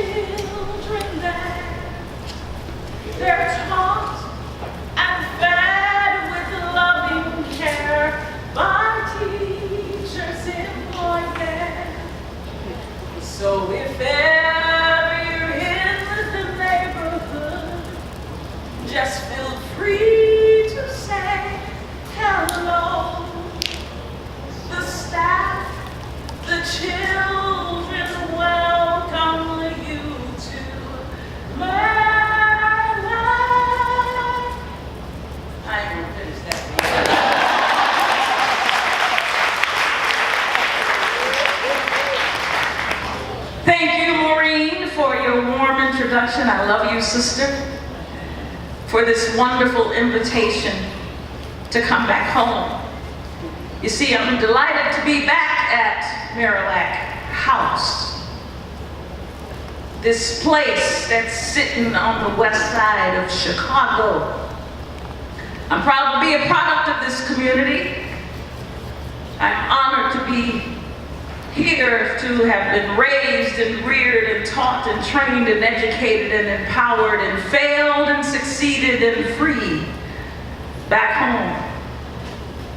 children there. They're taught and fed with loving care by teachers employed there. So if ever you're in the neighborhood, just feel free to say hello. The staff, the children welcome you to Marillac. I ain't gonna finish that. Thank you, Maureen, for your warm introduction. I love you, sister, for this wonderful invitation to come back home. You see, I'm delighted to be back at Marillac House. This place that's sitting on the west side of Chicago. I'm proud to be a product of this community. I'm honored to be here, to have been raised and reared and taught and trained and educated and empowered and failed and succeeded and freed back home.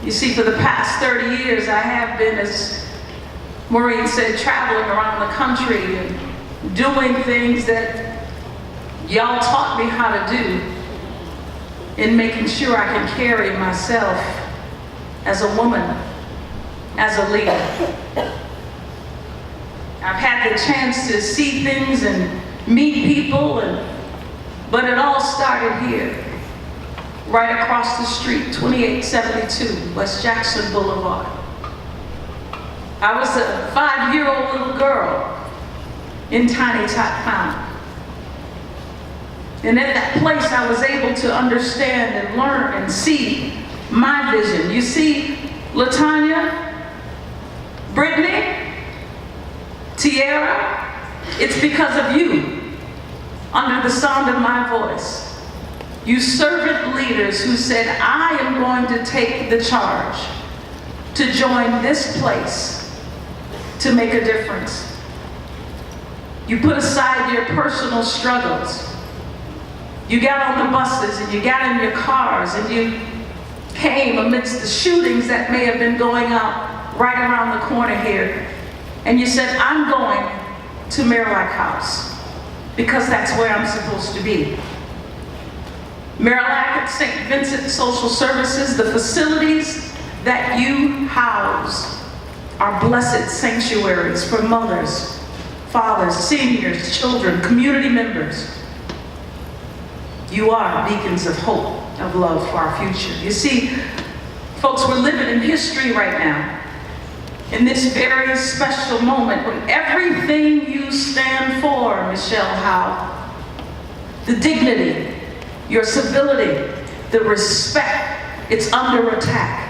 You see, for the past 30 years, I have been, as Maureen said, traveling around the country and doing things that y'all taught me how to do, in making sure I can carry myself as a woman, as a leader. I've had the chance to see things and meet people, but it all started here, right across the street, 2872 West Jackson Boulevard. I was a 5-year-old little girl in Tiny Tot Town. And at that place, I was able to understand and learn and see my vision. You see, LaTanya, Brittany, Tiara, it's because of you, under the sound of my voice. You servant leaders who said, I am going to take the charge to join this place to make a difference. You put aside your personal struggles. You got on the buses and you got in your cars and you came amidst the shootings that may have been going out right around the corner here. And you said, I'm going to Marillac House because that's where I'm supposed to be. Marillac at St. Vincent Social Services, the facilities that you house are blessed sanctuaries for mothers, fathers, seniors, children, community members. You are beacons of hope, of love for our future. You see, folks, we're living in history right now, in this very special moment when everything you stand for, Michelle Howe, the dignity, your civility, the respect, it's under attack.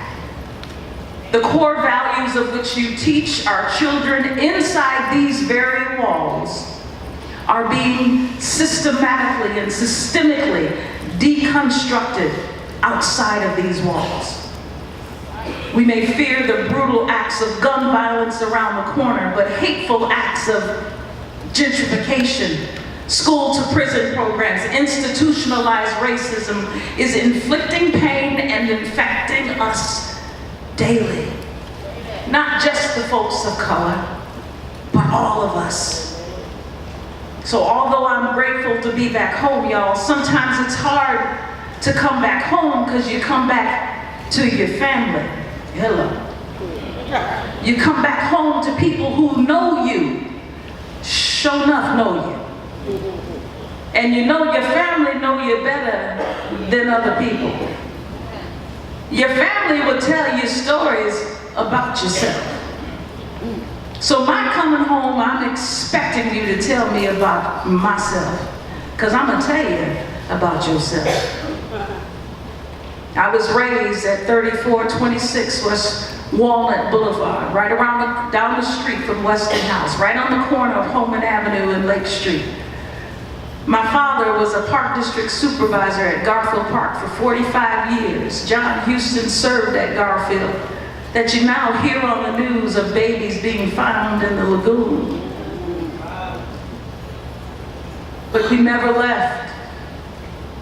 The core values of which you teach our children inside these very walls are being systematically and systemically deconstructed outside of these walls. We may fear the brutal acts of gun violence around the corner, but hateful acts of gentrification, school to prison programs, institutionalized racism is inflicting pain and infecting us daily. Not just the folks of color, but all of us. So although I'm grateful to be back home, y'all, sometimes it's hard to come back home because you come back to your family. Hello. You come back home to people who know you, sure enough know you. And you know your family know you better than other people. Your family will tell you stories about yourself. So my coming home, I'm expecting you to tell me about myself, because I'm going to tell you about yourself. I was raised at 3426 West Walnut Boulevard, right around down the street from Westinghouse, right on the corner of Holman Avenue and Lake Street. My father was a park district supervisor at Garfield Park for 45 years. John Houston served at Garfield, that you now hear on the news of babies being found in the lagoon. but we never left.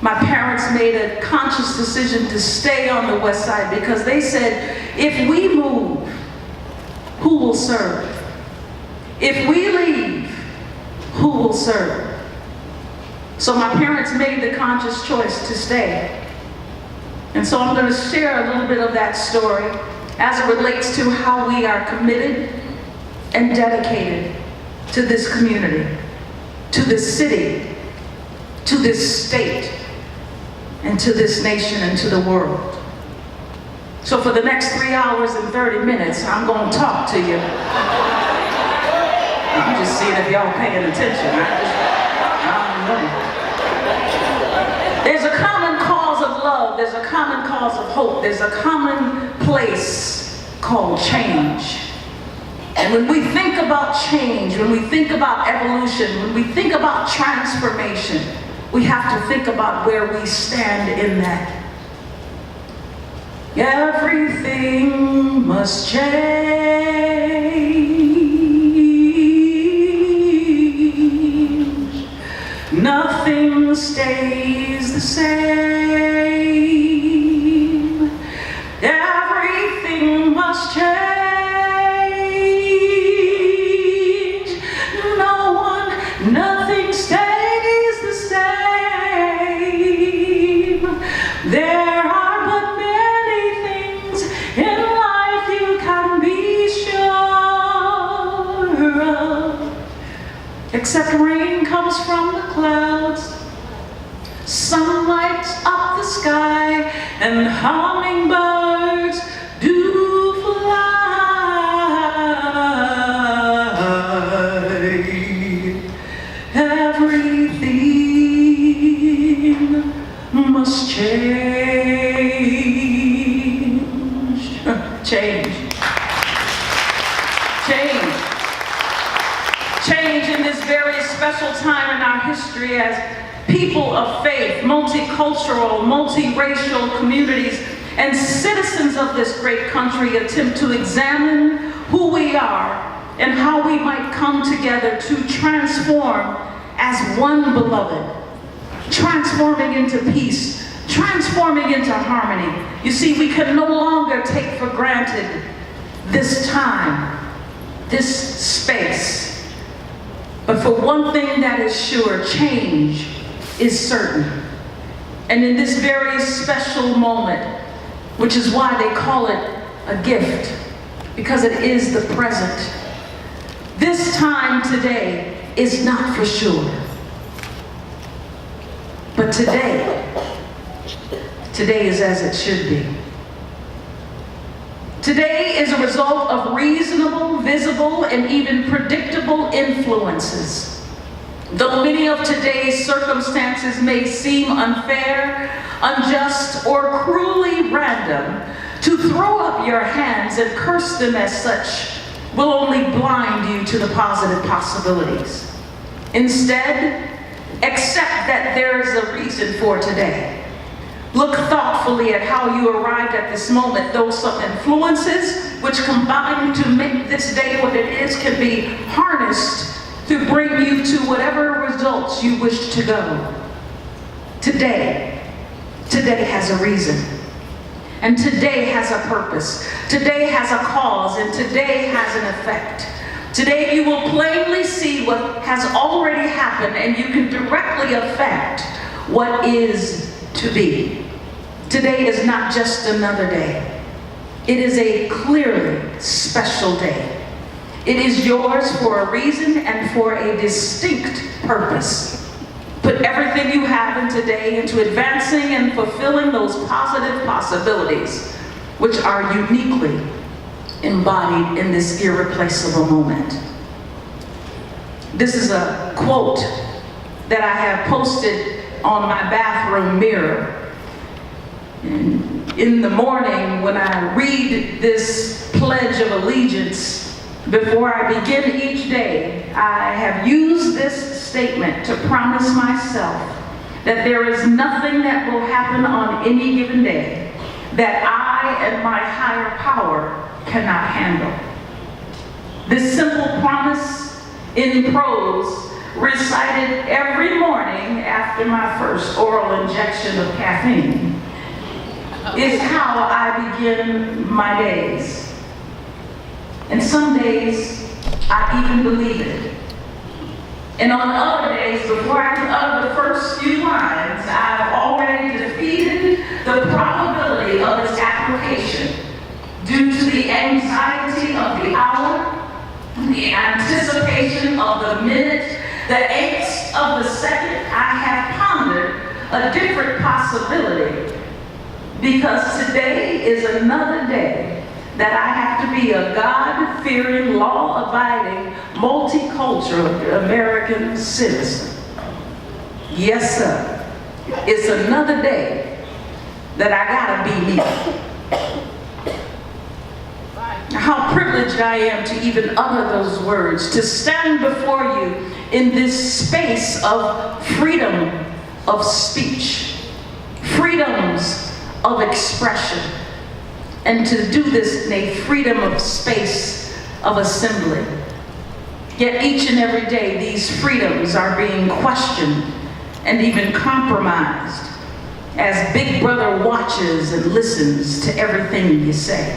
My parents made a conscious decision to stay on the West Side because they said, if we move, who will serve? If we leave, who will serve? So my parents made the conscious choice to stay. And so I'm going to share a little bit of that story as it relates to how we are committed and dedicated to this community, to this city, to this state, and to this nation and to the world. So for the next 3 hours and 30 minutes, I'm going to talk to you. I'm just seeing if y'all paying attention. I don't know. There's a common cause of love. There's a common cause of hope. There's a common place called change. And when we think about change, when we think about evolution, when we think about transformation, we have to think about where we stand in that. Everything must change. Nothing stays the same. Everything must change. Nothing stays the same. There are but many things in life you can be sure of. Except rain comes from the clouds, sun lights up the sky, and hummingbirds do fly. Everything must change. Change. Change. Change in this very special time in our history as people of faith, multicultural, multiracial communities, and citizens of this great country attempt to examine who we are and how we might come together to transform as one beloved, transforming into peace, transforming into harmony. You see, we can no longer take for granted this time, this space. But for one thing that is sure, change is certain. And in this very special moment, which is why they call it a gift, because it is the present, this time today is not for sure. But today is as it should be. Today is a result of reasonable, visible, and even predictable influences. Though many of today's circumstances may seem unfair, unjust, or cruelly random, to throw up your hands and curse them as such will only blind you to the positive possibilities. Instead, accept that there is a reason for today. Look thoughtfully at how you arrived at this moment, though some influences which combine to make this day what it is can be harnessed to bring you to whatever results you wish to go. Today has a reason. And today has a purpose. Today has a cause, and today has an effect. Today you will plainly see what has already happened, and you can directly affect what is to be. Today is not just another day. It is a clearly special day. It is yours for a reason and for a distinct purpose. Put everything you have in today into advancing and fulfilling those positive possibilities, which are uniquely embodied in this irreplaceable moment. This is a quote that I have posted on my bathroom mirror. In the morning, when I read this Pledge of Allegiance, before I begin each day, I have used this statement to promise myself that there is nothing that will happen on any given day that I and my higher power cannot handle. This simple promise in prose recited every morning after my first oral injection of caffeine is how I begin my days. And some days, I even believe it. And on other days, before I can utter the first few lines, I've already defeated the probability of its application due to the anxiety of the hour, the anticipation of the minute, the angst of the second. I have pondered a different possibility, because today is another day that I have to be a God-fearing, law-abiding, multicultural American citizen. Yes, sir. It's another day that I gotta be me. How privileged I am to even utter those words, to stand before you in this space of freedom of speech, freedoms of expression, and to do this in a freedom of space of assembly. Yet each and every day, these freedoms are being questioned and even compromised as Big Brother watches and listens to everything you say.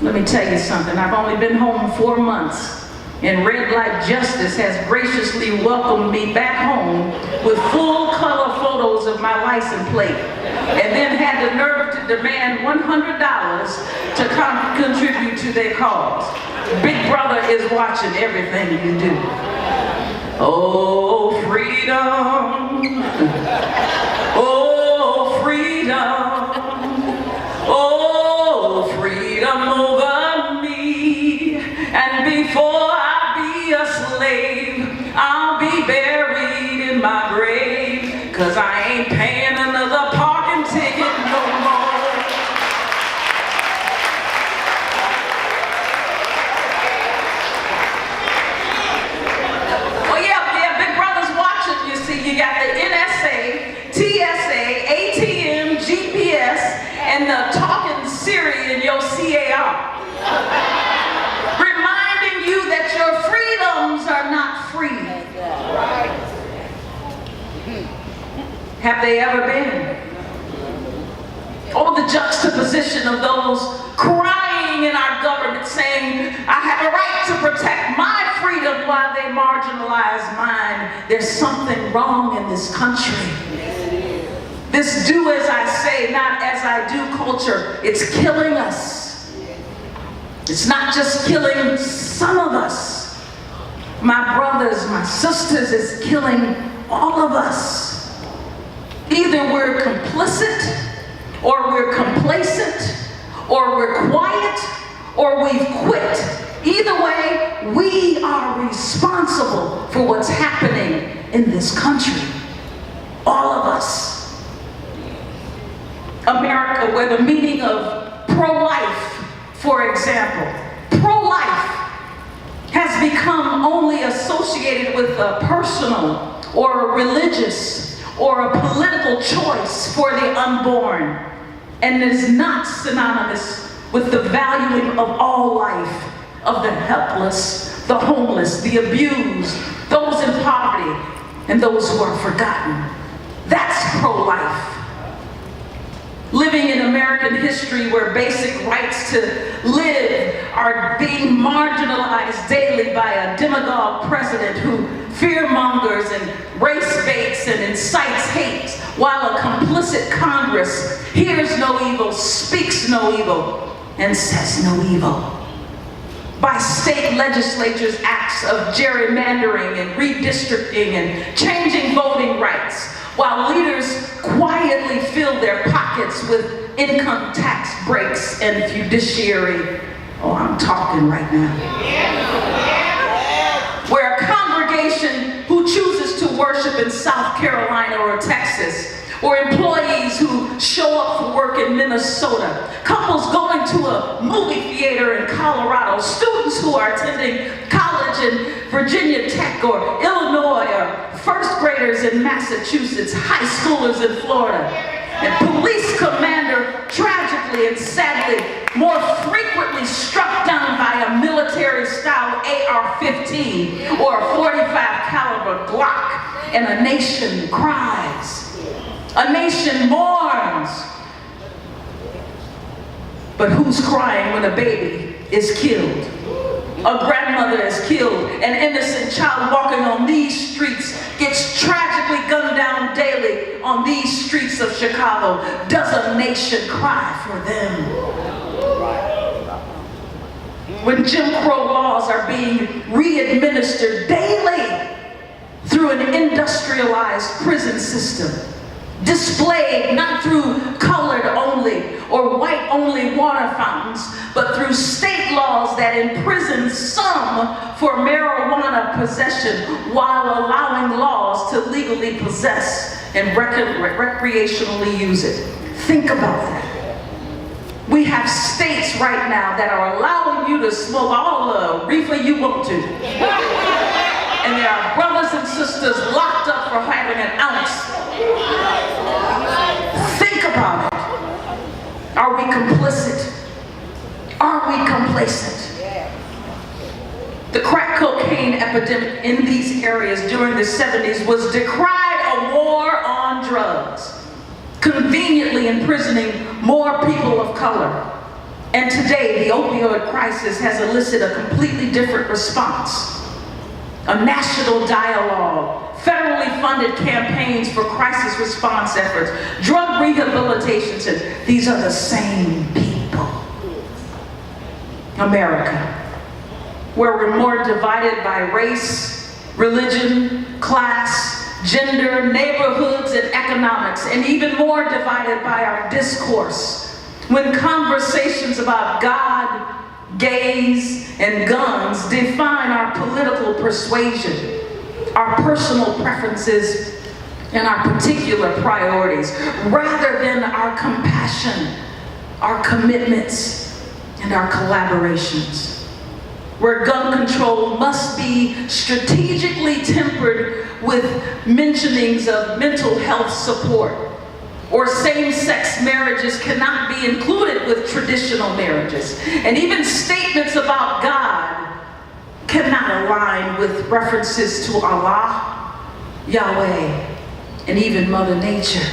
Let me tell you something. I've only been home 4 months, and Red Light Justice has graciously welcomed me back home with full color photos of my license plate, and then had the nerve to demand $100 to contribute to their cause. Big Brother is watching everything you do. Oh, freedom. Oh, freedom. Oh, freedom over me. And before I be a slave, I'll be buried in my grave, 'cause I ain't paying another parking ticket no more. Well, yeah, Big Brother's watching, you see. You got the NSA, TSA, ATM, GPS, and the talking Siri in your CAR. Reminding you that your freedoms are not free. Have they ever been? Or the juxtaposition of those crying in our government saying, I have a right to protect my freedom while they marginalize mine. There's something wrong in this country. This do as I say, not as I do culture, it's killing us. It's not just killing some of us. My brothers, my sisters, it's killing all of us. Either we're complicit, or we're complacent, or we're quiet, or we've quit. Either way, we are responsible for what's happening in this country. All of us. America, where the meaning of pro-life, for example, pro-life has become only associated with a personal or a religious or a political choice for the unborn, and is not synonymous with the valuing of all life, of the helpless, the homeless, the abused, those in poverty, and those who are forgotten. That's pro-life. Living in American history where basic rights to live are being marginalized daily by a demagogue president who fearmongers and race baits and incites hate, while a complicit Congress hears no evil, speaks no evil, and says no evil. By state legislatures' acts of gerrymandering and redistricting and changing voting rights, while leaders quietly fill their pockets with income tax breaks and fiduciary, oh, I'm talking right now. Where a congregation who chooses to worship in South Carolina or Texas, or employees who show up for work in Minnesota, couples going to a movie theater in Colorado, students who are attending college in Virginia Tech or Illinois, or first graders in Massachusetts, high schoolers in Florida, and police commander tragically and sadly more frequently struck down by a military-style AR-15 or a .45 caliber and a nation cries. A nation mourns. But who's crying when a baby is killed? A grandmother is killed. An innocent child walking on these streets gets tragically gunned down daily on these streets of Chicago. Does a nation cry for them? When Jim Crow laws are being re-administered daily through an industrialized prison system, displayed not through colored only or white only water fountains, but through state laws that imprison some for marijuana possession while allowing laws to legally possess and recreationally use it. Think about that. We have states right now that are allowing you to smoke all the reefer you want to. And there are brothers and sisters locked up for having an ounce. Think about it. Are we complicit? Are we complacent? The crack cocaine epidemic in these areas during the 70s was decried a war on drugs, conveniently imprisoning more people of color. And today, the opioid crisis has elicited a completely different response. A national dialogue, federally funded campaigns for crisis response efforts, drug rehabilitation centers. These are the same people. America, where we're more divided by race, religion, class, gender, neighborhoods, and economics, and even more divided by our discourse. When conversations about God, gays, and guns define our political persuasion, our personal preferences, and our particular priorities, rather than our compassion, our commitments, and our collaborations. Where gun control must be strategically tempered with mentionings of mental health support, or same-sex marriages cannot be included with traditional marriages, and even statements about God cannot align with references to Allah, Yahweh, and even Mother Nature.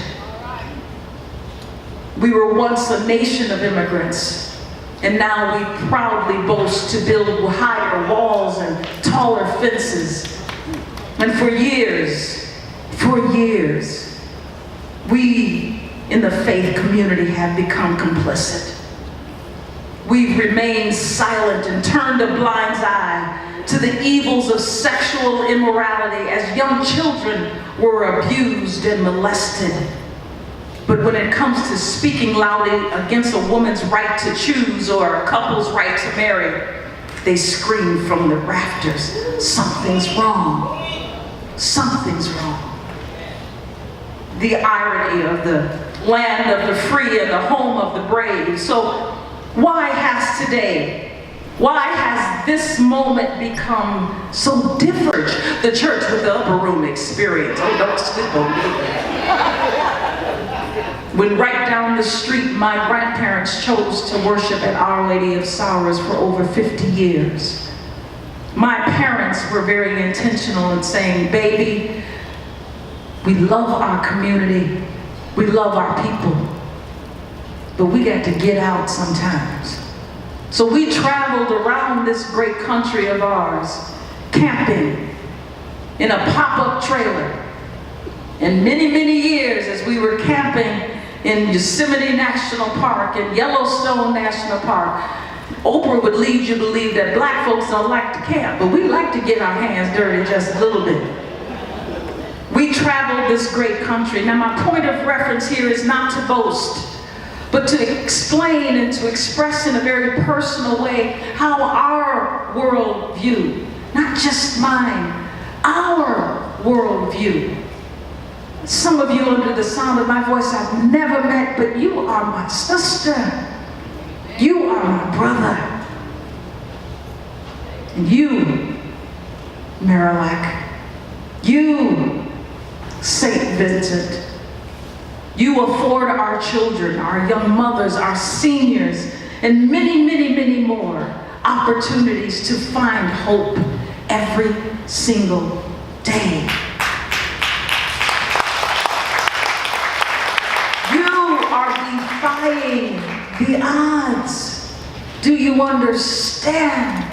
We were once a nation of immigrants, and now we proudly boast to build higher walls and taller fences. And for years, we in the faith community have become complicit. We've remained silent and turned a blind eye to the evils of sexual immorality as young children were abused and molested. But when it comes to speaking loudly against a woman's right to choose or a couple's right to marry, they scream from the rafters, something's wrong. Something's wrong. The irony of the land of the free and the home of the brave. So why has this moment become so different? The church with the upper room experience. Oh, don't sleep on me. When right down the street, my grandparents chose to worship at Our Lady of Sorrows for over 50 years. My parents were very intentional in saying, baby, we love our community, we love our people, but we got to get out sometimes. So we traveled around this great country of ours, camping in a pop-up trailer. And many, many years as we were camping in Yosemite National Park and Yellowstone National Park, Oprah would lead you to believe that black folks don't like to camp, but we like to get our hands dirty just a little bit. We traveled this great country. Now my point of reference here is not to boast, but to explain and to express in a very personal way how our worldview, not just mine, our worldview. Some of you under the sound of my voice I've never met, but you are my sister. You are my brother. And you, Marillac, you, St. Vincent, you afford our children, our young mothers, our seniors, and many, many, many more opportunities to find hope every single day. the odds? Do you understand?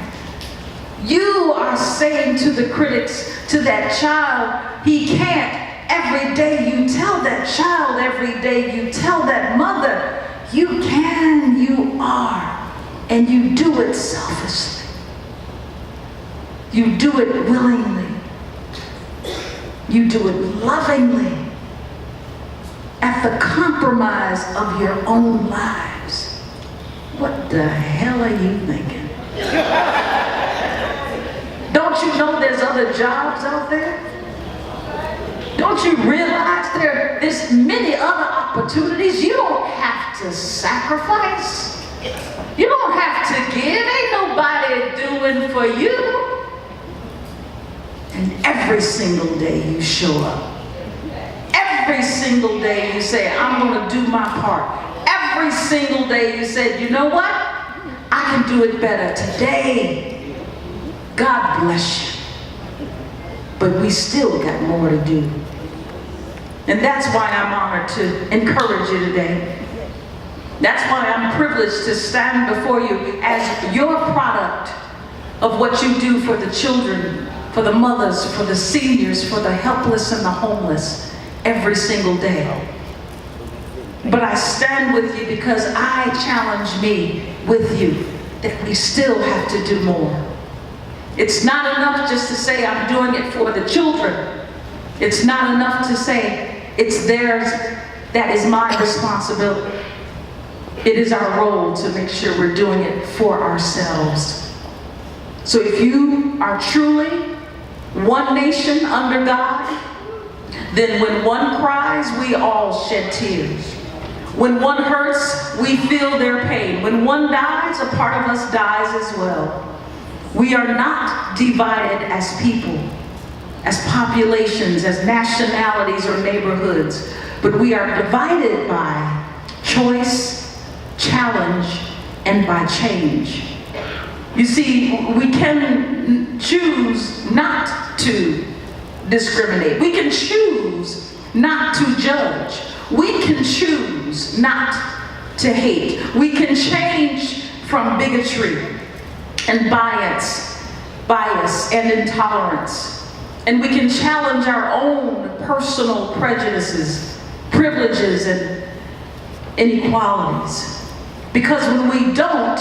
You are saying to the critics, to that child, he can't. Every day you tell that child, every day you tell that mother, you can, you are, and you do it selfishly. You do it willingly. You do it lovingly, at the compromise of your own lives. What the hell are you thinking? Don't you know there's other jobs out there? Don't you realize there's many other opportunities? You don't have to sacrifice. You don't have to give. Ain't nobody doing for you. And every single day you show up. Every single day you say, I'm going to do my part. Every single day you say, you know what? I can do it better today. God bless you. But we still got more to do. And that's why I'm honored to encourage you today. That's why I'm privileged to stand before you as your product of what you do for the children, for the mothers, for the seniors, for the helpless and the homeless every single day. But I stand with you because I challenge me with you that we still have to do more. It's not enough just to say I'm doing it for the children. It's not enough to say it's theirs, that is my responsibility. It is our role to make sure we're doing it for ourselves. So if you are truly one nation under God, then when one cries, we all shed tears. When one hurts, we feel their pain. When one dies, a part of us dies as well. We are not divided as people, as populations, as nationalities or neighborhoods, but we are divided by choice, challenge, and by change. You see, we can choose not to discriminate. We can choose not to judge. We can choose not to hate. We can change from bigotry and bias and intolerance. And we can challenge our own personal prejudices, privileges, and inequalities. Because when we don't,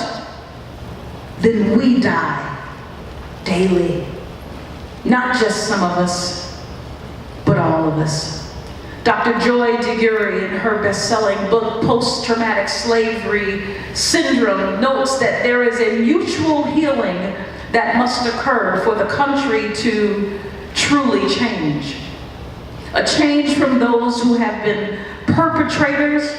then we die daily. Not just some of us, but all of us. Dr. Joy DeGury, in her best-selling book, Post-Traumatic Slavery Syndrome, notes that there is a mutual healing that must occur for the country to truly change. A change from those who have been perpetrators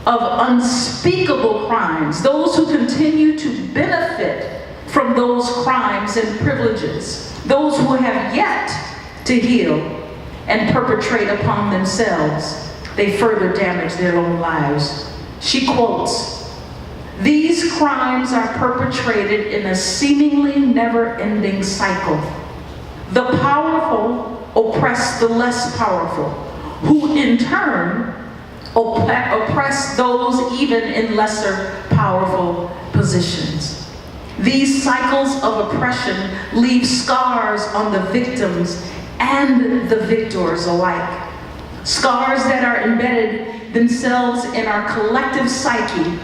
of unspeakable crimes, those who continue to benefit from those crimes and privileges, those who have yet to heal and perpetrate upon themselves, they further damage their own lives. She quotes, "These crimes are perpetrated in a seemingly never-ending cycle. The powerful oppress the less powerful, who in turn oppress those even in lesser powerful positions. These cycles of oppression leave scars on the victims and the victors alike. Scars that are embedded themselves in our collective psyche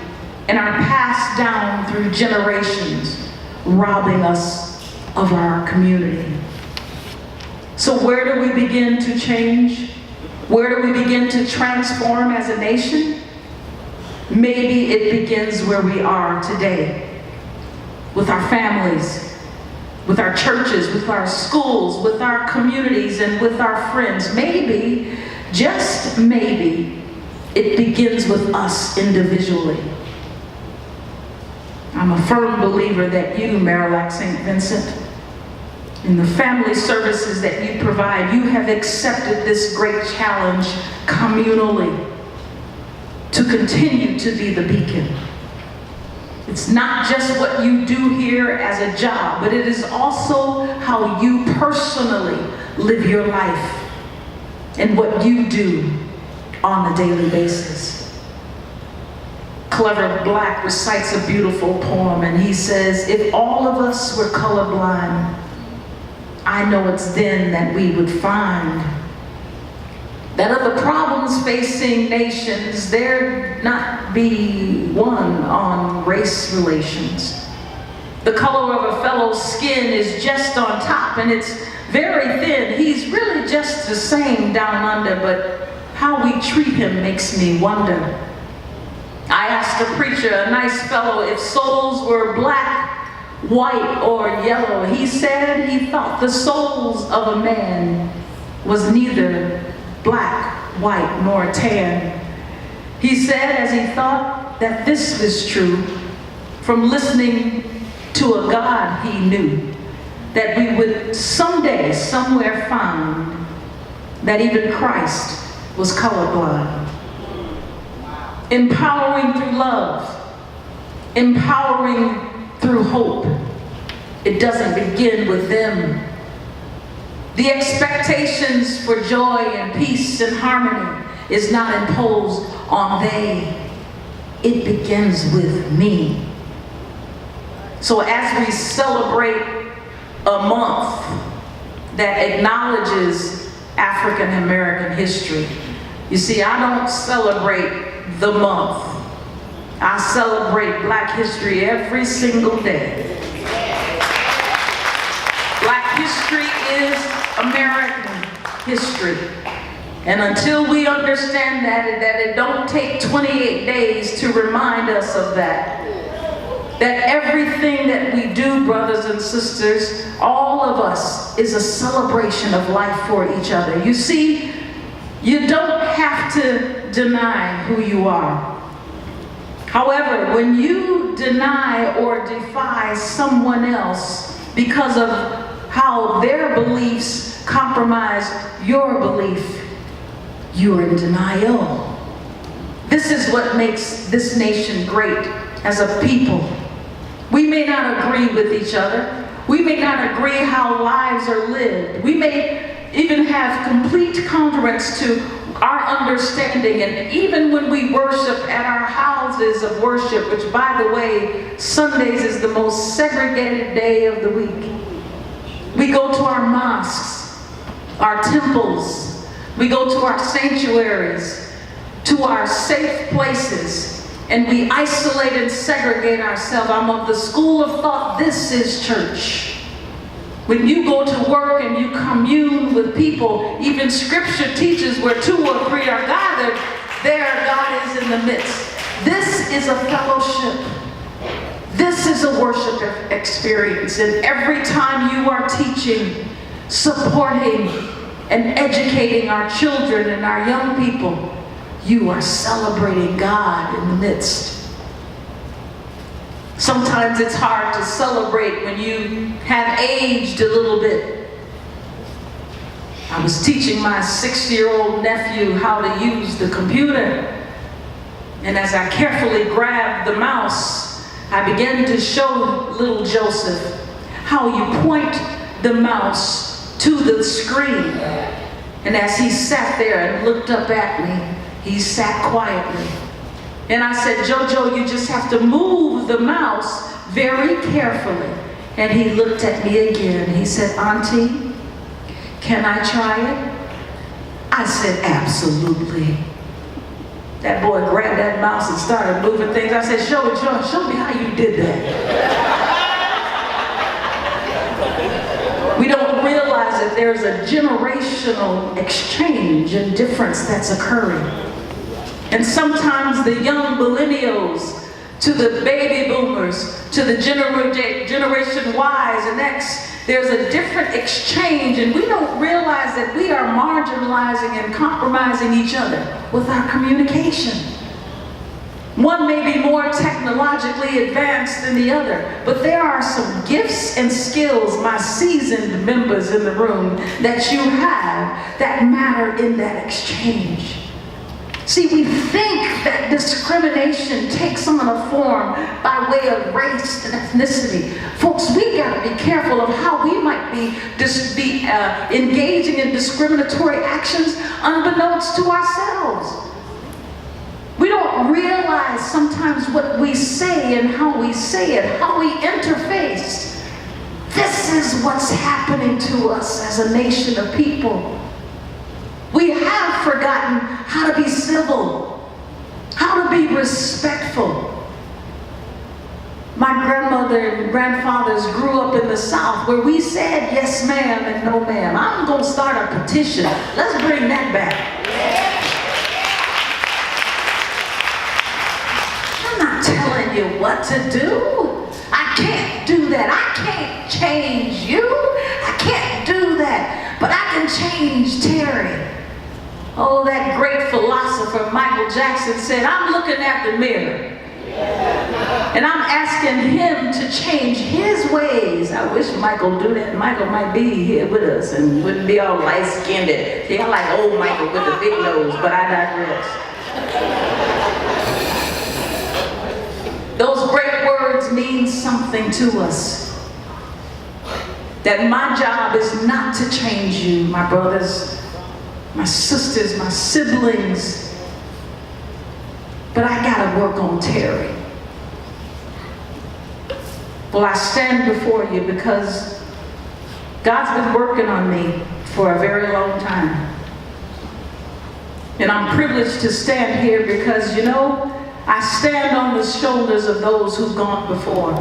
and are passed down through generations, robbing us of our community." So where do we begin to change? Where do we begin to transform as a nation? Maybe it begins where we are today, with our families, with our churches, with our schools, with our communities, and with our friends. Maybe, just maybe, it begins with us individually. I'm a firm believer that you, Marillac St. Vincent, in the family services that you provide, you have accepted this great challenge communally to continue to be the beacon. It's not just what you do here as a job, but it is also how you personally live your life and what you do on a daily basis. Clever Black recites a beautiful poem, and he says, if all of us were colorblind, I know it's then that we would find that of the problems facing nations, there'd not be one on race relations. The color of a fellow's skin is just on top, and it's very thin. He's really just the same down under, but how we treat him makes me wonder. I asked a preacher, a nice fellow, if souls were black, white, or yellow. He said he thought the souls of a man was neither black, white, nor tan. He said, as he thought, that this was true from listening to a God he knew, that we would someday, somewhere find that even Christ was colorblind. Empowering through love, empowering through hope. It doesn't begin with them. The expectations for joy and peace and harmony is not imposed on they. It begins with me. So as we celebrate a month that acknowledges African American history, you see, I don't celebrate the month. I celebrate Black history every single day. Black history is American history. And until we understand that it don't take 28 days to remind us of that everything that we do, brothers and sisters, all of us, is a celebration of life for each other. You see, you don't have to deny who you are. However, when you deny or defy someone else because of how their beliefs compromise your belief, you're in denial. This is what makes this nation great as a people. We may not agree with each other. We may not agree how lives are lived. We may even have complete congruence to our understanding, and even when we worship at our houses of worship, which, by the way, Sundays is the most segregated day of the week. We go to our mosques, our temples, we go to our sanctuaries, to our safe places, and we isolate and segregate ourselves. I'm of the school of thought, this is church. When you go to work and you commune with people, even scripture teaches where 2 or 3 are gathered, there God is in the midst. This is a fellowship. This is a worship experience. And every time you are teaching, supporting, and educating our children and our young people, you are celebrating God in the midst. Sometimes it's hard to celebrate when you have aged a little bit. I was teaching my 6-year-old nephew how to use the computer. And as I carefully grabbed the mouse, I began to show little Joseph how you point the mouse to the screen. And as he sat there and looked up at me, he sat quietly. And I said, Jojo, you just have to move the mouse very carefully. And he looked at me again. He said, Auntie, can I try it? I said, absolutely. That boy grabbed that mouse and started moving things. I said, show me how you did that. We don't realize that there's a generational exchange and difference that's occurring. And sometimes the young millennials, to the baby boomers, to the generation Ys and X, there's a different exchange, and we don't realize that we are marginalizing and compromising each other with our communication. One may be more technologically advanced than the other, but there are some gifts and skills, my seasoned members in the room, that you have that matter in that exchange. See, we think that discrimination takes on a form by way of race and ethnicity. Folks, we got to be careful of how we might be engaging in discriminatory actions unbeknownst to ourselves. We don't realize sometimes what we say and how we say it, how we interface. This is what's happening to us as a nation of people. We have forgotten how to be civil, how to be respectful. My grandmother and grandfathers grew up in the South where we said yes ma'am and no ma'am. I'm going to start a petition. Let's bring that back. I'm not telling you what to do. I can't do that. I can't change you. I can't do that. But I can change Terry. Oh, that great philosopher Michael Jackson said, I'm looking at the mirror. And I'm asking him to change his ways. I wish Michael would do that. Michael might be here with us and wouldn't be all light-skinned. See, I like old Michael with the big nose, but I digress. Those great words mean something to us. That my job is not to change you, my brothers, my sisters, my siblings, but I gotta work on Terry. Well, I stand before you because God's been working on me for a very long time. And I'm privileged to stand here because, you know, I stand on the shoulders of those who've gone before.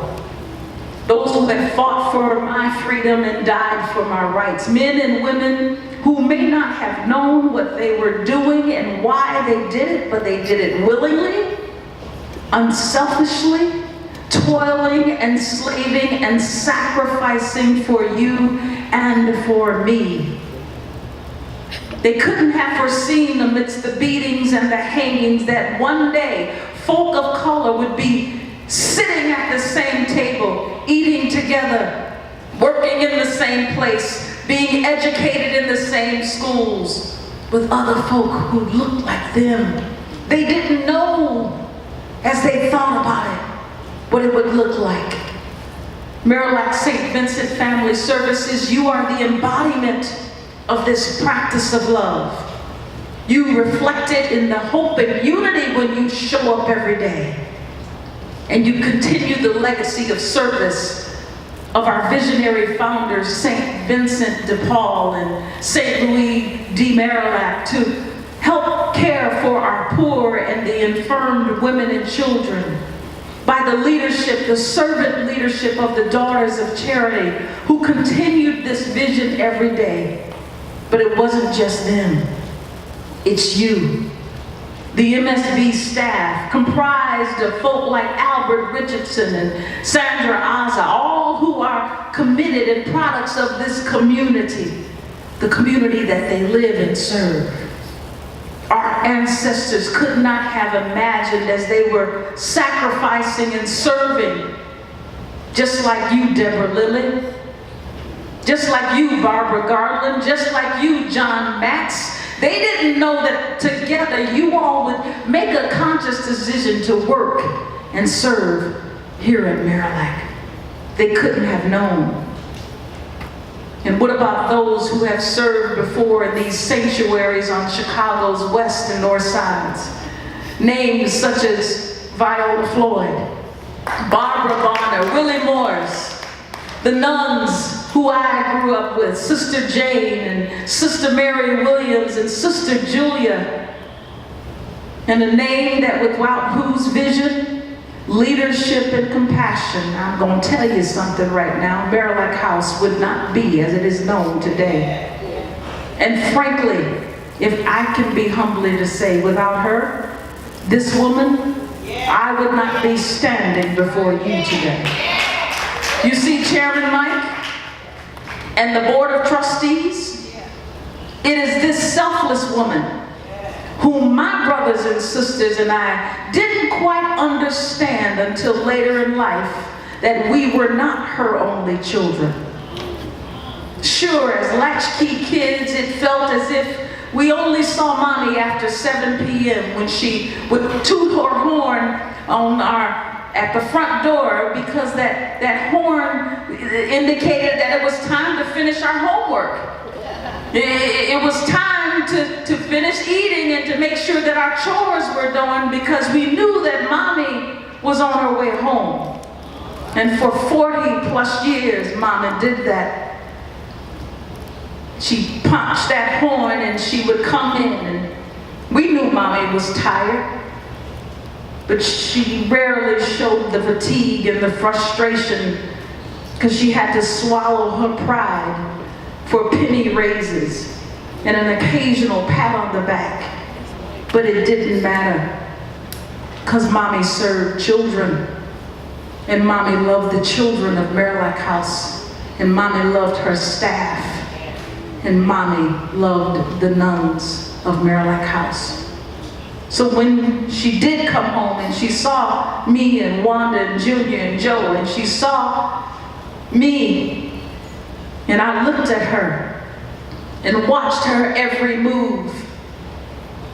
Those who have fought for my freedom and died for my rights. Men and women who may not have known what they were doing and why they did it, but they did it willingly, unselfishly, toiling and slaving and sacrificing for you and for me. They couldn't have foreseen amidst the beatings and the hangings that one day folk of color would be sitting at the same table, eating together, working in the same place, being educated in the same schools with other folk who looked like them. They didn't know, as they thought about it, what it would look like. Marillac St. Vincent Family Services, you are the embodiment of this practice of love. You reflect it in the hope and unity when you show up every day. And you continue the legacy of service of our visionary founders, St. Vincent de Paul and St. Louis de Marillac, to help care for our poor and the infirmed women and children. By the leadership, the servant leadership of the Daughters of Charity, who continued this vision every day. But it wasn't just them. It's you. The MSB staff, comprised of folk like Albert Richardson and Sandra Aza, all who are committed and products of this community, the community that they live and serve. Our ancestors could not have imagined as they were sacrificing and serving, just like you, Deborah Lilly, just like you, Barbara Garland, just like you, John Max. They didn't know that together you all would make a conscious decision to work and serve here at Marillac. They couldn't have known. And what about those who have served before in these sanctuaries on Chicago's west and north sides? Names such as Viola Floyd, Barbara Bonner, Willie Morris, the nuns who I grew up with, Sister Jane and Sister Mary Williams and Sister Julia, and a name that without whose vision, leadership, and compassion, I'm going to tell you something right now, Marillac House would not be as it is known today. And frankly, if I can be humbly to say, without her, this woman, I would not be standing before you today. You see, Chairman Mike, and the Board of Trustees, it is this selfless woman whom my brothers and sisters and I didn't quite understand until later in life that we were not her only children. Sure, as latchkey kids, it felt as if we only saw Mommy after 7 p.m. when she would toot her horn on at the front door, because that horn indicated that it was time to finish our homework. It was time to finish eating and to make sure that our chores were done because we knew that mommy was on her way home. And for 40 plus years, mama did that. She punched that horn and she would come in, and we knew mommy was tired, but she rarely showed the fatigue and the frustration because she had to swallow her pride for penny raises and an occasional pat on the back. But it didn't matter because mommy served children, and mommy loved the children of Marillac House, and mommy loved her staff, and mommy loved the nuns of Marillac House. So when she did come home and she saw me and Wanda and Junior and Joe, and she saw me, and I looked at her and watched her every move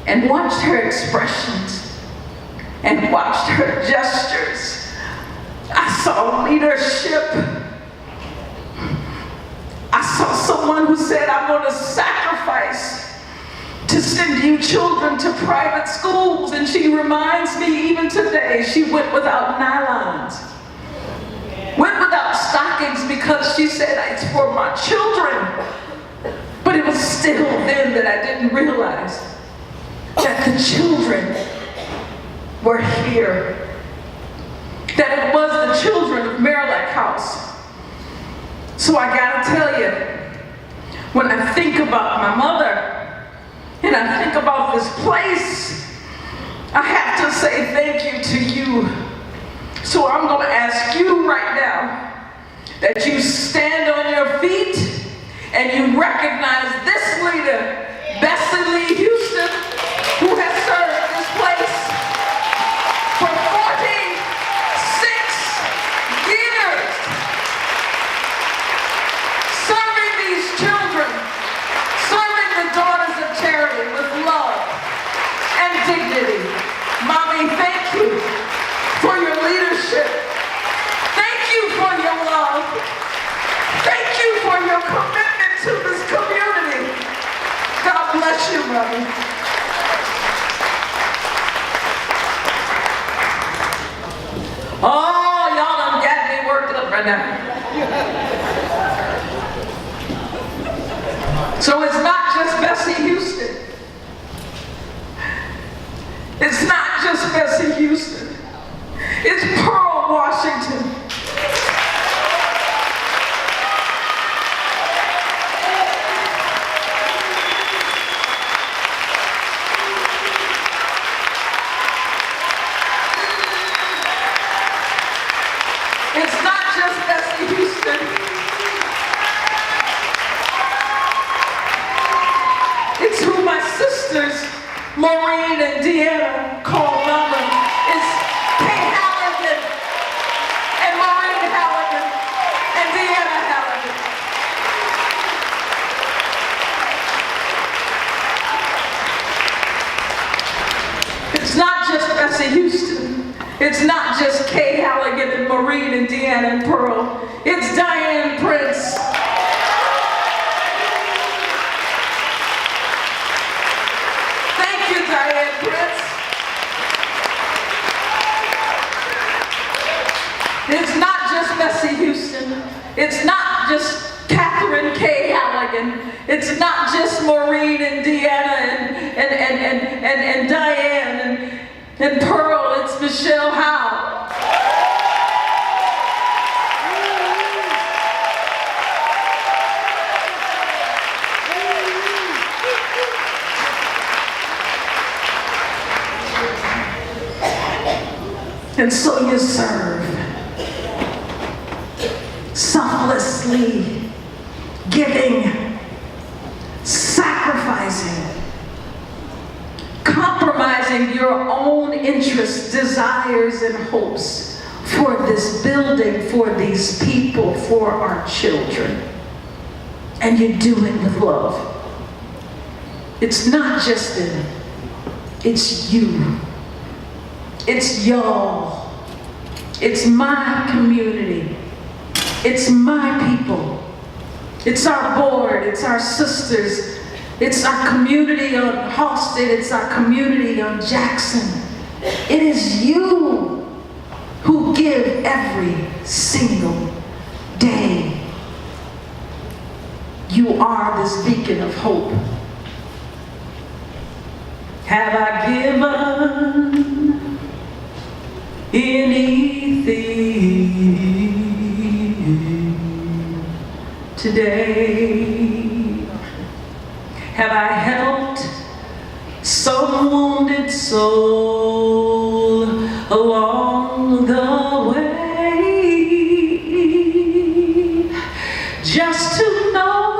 and watched her expressions and watched her gestures, I saw leadership. I saw someone who said, I'm going to sacrifice to send you children to private schools. And she reminds me even today, she went without nylons, went without stockings because she said, it's for my children. But it was still then that I didn't realize that the children were here, that it was the children of Marillac House. So I gotta tell you, when I think about my mother and I think about this place, I have to say thank you to you. So I'm gonna ask you right now that you stand on your feet and you recognize this leader, Bessie Lee Houston, who has served this place for 46 years, serving these children, serving the Daughters of Charity with love and dignity. Mommy, thank you for your leadership. Thank you for your love. Thank you for your commitment to this community. God bless you, Mommy. Oh, y'all done got me worked up right now. So it's not just Bessie Houston. It's not just Bessie Houston. It's Pearl Washington. It's not just Bessie Houston. It's who my sisters, Maureen and Deanna, call Mama. It's Kay Halligan and Maureen Halligan and Deanna Halligan. It's not just Bessie Houston. It's not just Kay Halligan and Maureen and Deanna and Pearl. It's Diane Prince. Thank you, Diane Prince. It's not just Bessie Houston. It's not just Catherine Kay Halligan. It's not just Maureen and Deanna and Diane and Pearl. It's Michelle Howe. And so you serve, selflessly giving, sacrificing, compromising your own interests, desires, and hopes for this building, for these people, for our children. And you do it with love. It's not just them, it's you. It's y'all. It's my community. It's my people. It's our board. It's our sisters. It's our community on Halsted. It's our community on Jackson. It is you who give every single day. You are this beacon of hope. Have I given anything today? Have I helped some wounded soul along the way? Just to know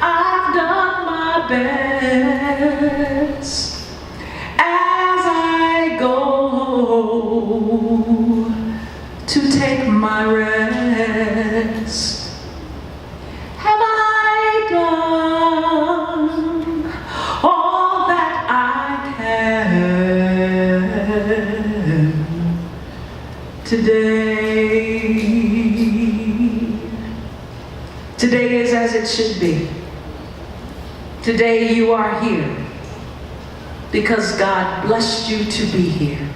I've done my best as I go to take my rest. Have I done all that I can today? Today is as it should be. Today you are here because God blessed you to be here.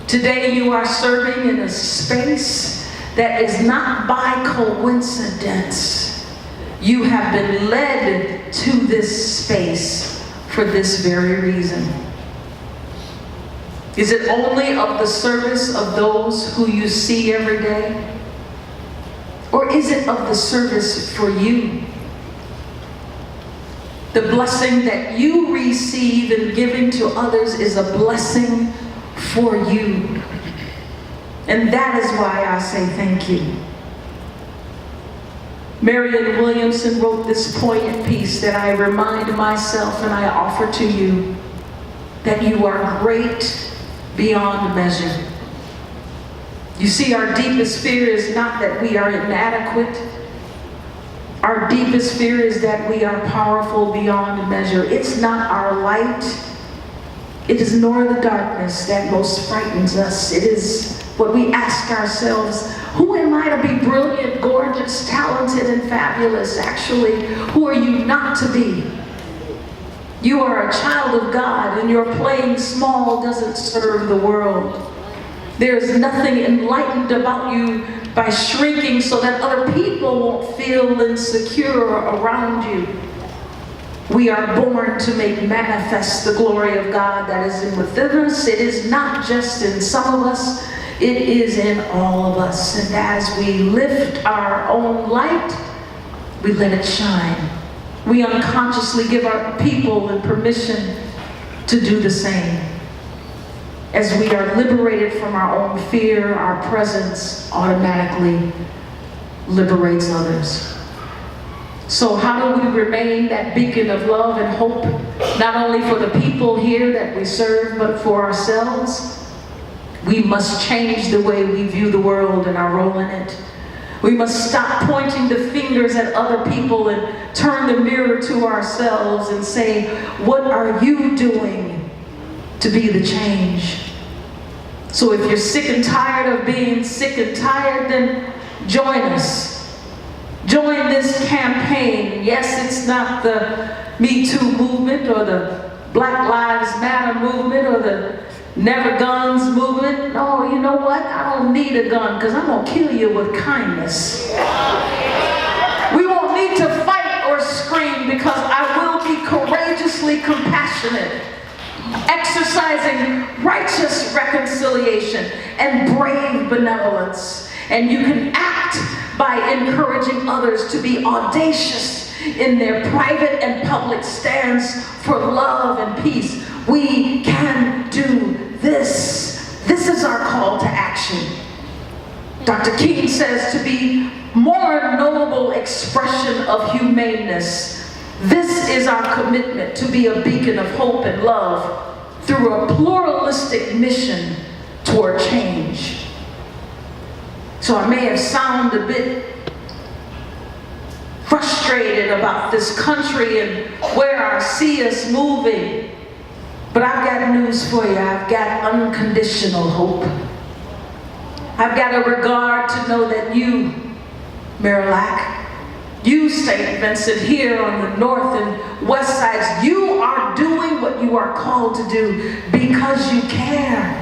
Today you are serving in a space that is not by coincidence. You have been led to this space for this very reason. Is it only of the service of those who you see every day? Or is it of the service for you? The blessing that you receive in giving to others is a blessing for you. And that is why I say thank you. Marianne Williamson wrote this poignant piece that I remind myself and I offer to you, that you are great beyond measure. You see, our deepest fear is not that we are inadequate. Our deepest fear is that we are powerful beyond measure. It's not our light. It is nor the darkness that most frightens us. It is what we ask ourselves, who am I to be brilliant, gorgeous, talented, and fabulous? Actually, who are you not to be? You are a child of God, and your playing small doesn't serve the world. There's nothing enlightened about you by shrinking so that other people won't feel insecure around you. We are born to make manifest the glory of God that is within us. It is not just in some of us, it is in all of us. And as we lift our own light, we let it shine. We unconsciously give our people the permission to do the same. As we are liberated from our own fear, our presence automatically liberates others. So how do we remain that beacon of love and hope, not only for the people here that we serve, but for ourselves? We must change the way we view the world and our role in it. We must stop pointing the fingers at other people and turn the mirror to ourselves and say, what are you doing to be the change? So if you're sick and tired of being sick and tired, then join us. Join this campaign. Yes, it's not the Me Too movement or the Black Lives Matter movement or the Never Guns movement. No, you know what? I don't need a gun because I'm going to kill you with kindness. We won't need to fight or scream because I will be courageously compassionate, exercising righteous reconciliation and brave benevolence. And you can act by encouraging others to be audacious in their private and public stands for love and peace. We can do this. This is our call to action. Dr. King says to be more noble expression of humaneness. This is our commitment to be a beacon of hope and love through a pluralistic mission toward change. So I may have sounded a bit frustrated about this country and where I see us moving, but I've got news for you. I've got unconditional hope. I've got a regard to know that you, Marillac, You, St. Vincent, here on the north and west sides, you are doing what you are called to do because you care.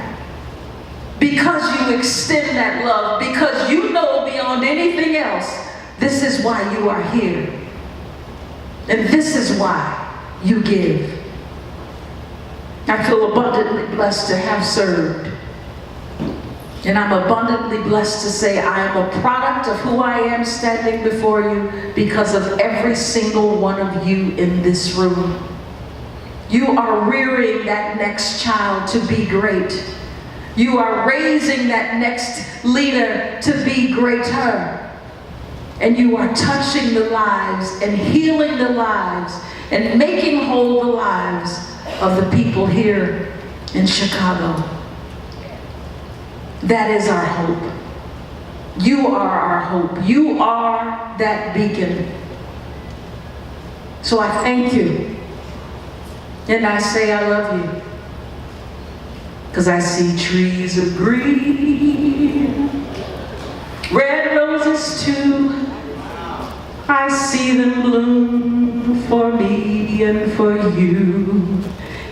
Because you extend that love. Because you know beyond anything else, this is why you are here. And this is why you give. I feel abundantly blessed to have served. And I'm abundantly blessed to say I am a product of who I am standing before you because of every single one of you in this room. You are rearing that next child to be great. You are raising that next leader to be greater. And you are touching the lives and healing the lives and making whole the lives of the people here in Chicago. That is our hope. You are our hope. You are that beacon. So I thank you. And I say I love you. Because I see trees of green, red roses too. I see them bloom for me and for you.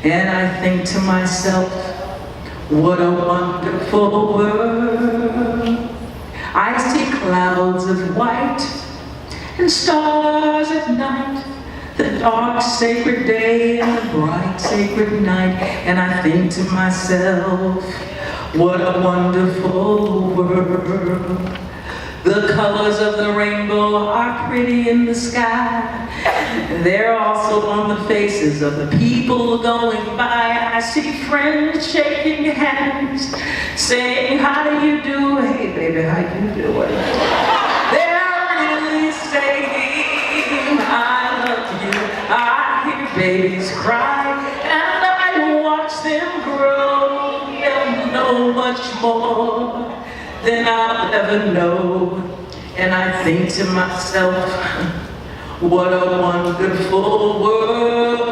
And I think to myself, what a wonderful world. I see clouds of white and stars at night, the dark sacred day and the bright sacred night. And I think to myself, what a wonderful world. The colors of the rainbow are pretty in the sky. They're also on the faces of the people going by. I see friends shaking hands, saying, how do you do? Hey baby, how you doing? They're really saying, I love you. I hear babies cry, and I watch them grow. They'll know much more than I'll ever know. And I think to myself, what a wonderful world.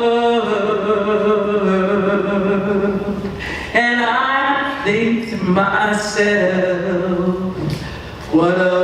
And I think to myself, what a